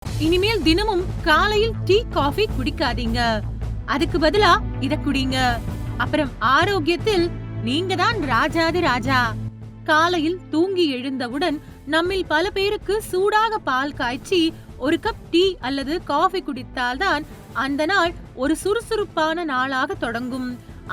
இனிமேல் தினமும் காலையில் டீ காஃபி குடிக்காதீங்க. அதுக்கு பதிலா இத குடிங்க. அப்புறம் ஆரோக்கியத்தில் நீங்க தான் ராஜாதி ராஜா. காலையில் தூங்கி எழுந்தவுடன் நம்மில் பல பேருக்கு சூடாக பால் காய்ச்சி ஒரு கப் டீ அல்லது காஃபி குடித்தால்தான் அந்த நாள் ஒரு சுறுசுறுப்பான நாளாக தொடங்கும்.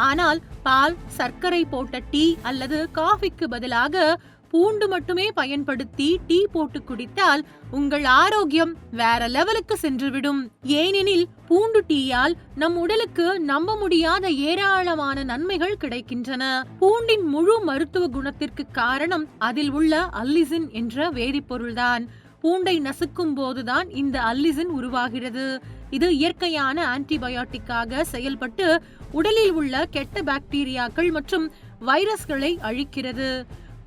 ஆனால் பால், சர்க்கரை போட்ட டீ அல்லது காஃபிக்கு பதிலாக பூண்டு மட்டுமே பயன்படுத்தி டீ போட்டு குடித்தால் உங்கள் ஆரோக்கியம் வேற லெவலுக்கு சென்றுவிடும். ஏனெனில் பூண்டு டீயால் நம் உடலுக்கு நம்ப முடியாத ஏராளமான நன்மைகள் கிடைக்கின்றன. பூண்டின் முழு மருத்துவ குணத்திற்கு காரணம் அதில் உள்ள அல்லிசின் என்ற வேதிப்பொருள்தான். பூண்டை நசுக்கும் போதுதான் இந்த அல்லிசின் உருவாகிறது. இது இயற்கையான ஆன்டிபயோட்டிக்காக செயல்பட்டு உடலில் உள்ள கெட்ட பாக்டீரியாக்கள் மற்றும் வைரஸ்களை அழிக்கிறது.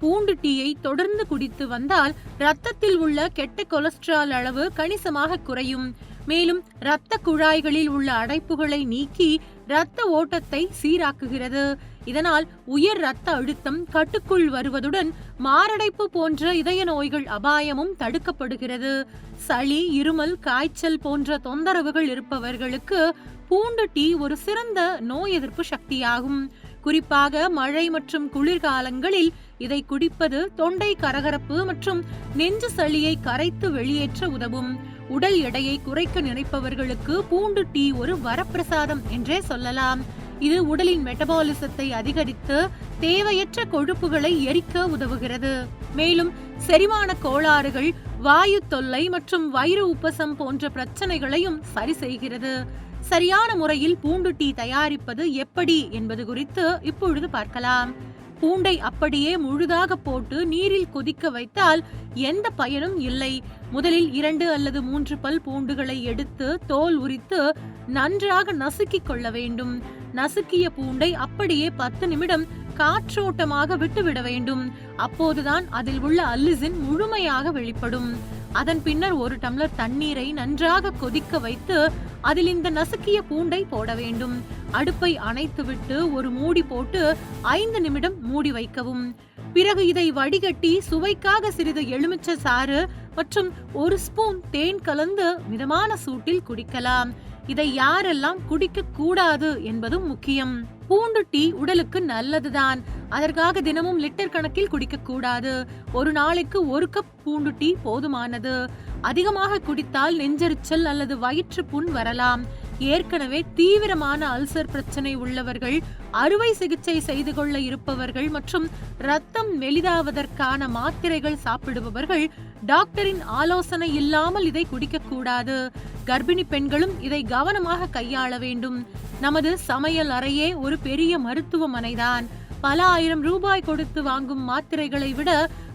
பூண்டு டீயை தொடர்ந்து குடித்து வந்தால் ரத்தத்தில் உள்ள கெட்ட கொலஸ்ட்ரால் அளவு கணிசமாக குறையும். மேலும் இரத்த குழாய்களில் உள்ள அடைப்புகளை நீக்கி இரத்த ஓட்டத்தை சீராக்குகிறது. இதனால் உயர் இரத்த அழுத்தம் கட்டுக்குள் வருவதுடன் மாரடைப்பு போன்ற இதய நோய்கள் அபாயமும் தடுக்கப்படுகிறது. சளி, இருமல், காய்ச்சல் போன்ற தொந்தரவுகள் இருப்பவர்களுக்கு பூண்டு டீ ஒரு சிறந்த நோய் எதிர்ப்பு சக்தியாகும். குறிப்பாக மழை மற்றும் குளிர்காலங்களில் இதை குடிப்பது தொண்டை கரகரப்பு மற்றும் நெஞ்சு சளியை கரைத்து வெளியேற்ற உதவும். உடல் எடையை குறைக்க நினைப்பவர்களுக்கு பூண்டு டீ ஒரு வரப்பிரசாதம் என்றே சொல்லலாம். இது உடலின் மெட்டபாலிசத்தை அதிகரித்து தேவையற்ற கொழுப்புகளை எரிக்க உதவுகிறது. மேலும் செரிமான கோளாறுகள், வாயு தொல்லை மற்றும் வயிறு உப்பசம் போன்ற பிரச்சனைகளையும் சரி செய்கிறது. சரியான முறையில் பூண்டு டீ தயாரிப்பது எப்படி என்பது குறித்து இப்பொழுது பார்க்கலாம். பூண்டை அப்படியே முழுதாக போட்டு நீரில் கொதிக்க வைத்தால் எந்த பயனும் இல்லை. முதலில் 2 அல்லது 3 பல் பூண்டுகளை எடுத்து தோல் உரித்து நன்றாக நசுக்கிக் கொள்ள வேண்டும். நசுக்கிய பூண்டை அப்படியே 10 நிமிடம் காற்றோட்டமாக விட்டுவிட வேண்டும். அப்போதுதான் அதில் உள்ள அல்லிசின் முழுமையாக வெளிப்படும். அதன் பின்னர் 1 டம்ளர் தண்ணீரை நன்றாக கொதிக்க வைத்து அதில் இந்த நசுக்கிய பூண்டை போட வேண்டும். அடுப்பை அணைத்துவிட்டு ஒரு மூடி போட்டு 5 நிமிடம் மூடி வைக்கவும். பிறகு இதை வடிகட்டி சுவைக்காக சிறிது எலுமிச்சை சாறு மற்றும் 1 ஸ்பூன் தேன் கலந்து மிதமான சூட்டில் குடிக்கலாம். இதை யாரெல்லாம் குடிக்க கூடாது என்பதும் முக்கியம். பூண்டு டீ உடலுக்கு நல்லதுதான். அதற்காக தினமும் லிட்டர் கணக்கில் குடிக்க கூடாது. ஒரு நாளைக்கு 1 கப் பூண்டு டீ போதுமானது. அதிகமாக குடித்தால் நெஞ்செரிச்சல் அல்லது வயிற்று புண் வரலாம். ஏற்கனவே தீவிரமான அல்சர் பிரச்சனை உள்ளவர்கள், அறுவை சிகிச்சை செய்து கொள்ள இருப்பவர்கள் மற்றும் ரத்தம் மெலிதாவதற்கான மாத்திரைகள் சாப்பிடுபவர்கள் டாக்டரின் ஆலோசனை இல்லாமல் இதை குடிக்க கூடாது. கர்ப்பிணி பெண்களும் இதை கவனமாக கையாள வேண்டும். நமது சமையல் அறையே ஒரு பெரிய மருத்துவமனைதான். பல ஆயிரம் ரூபாய் கொடுத்து வாங்கும் மாத்திரைகளை விட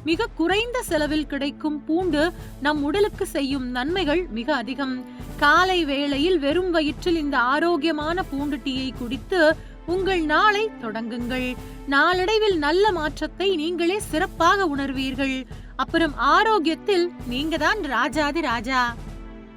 மிக குறைந்த செலவில் கிடைக்கும் பூண்டு நம் உடலுக்கு செய்யும் நன்மைகள் மிக அதிகம். காலை வேளையில் வெறும் வயிற்றில் இந்த ஆரோக்கியமான பூண்டு டீயை குடித்து உங்கள் நாளை தொடங்குங்கள். நாளடைவில் நல்ல மாற்றத்தை நீங்களே சிறப்பாக உணர்வீர்கள். அப்புறம் ஆரோக்கியத்தில் நீங்க தான் ராஜாதி ராஜா.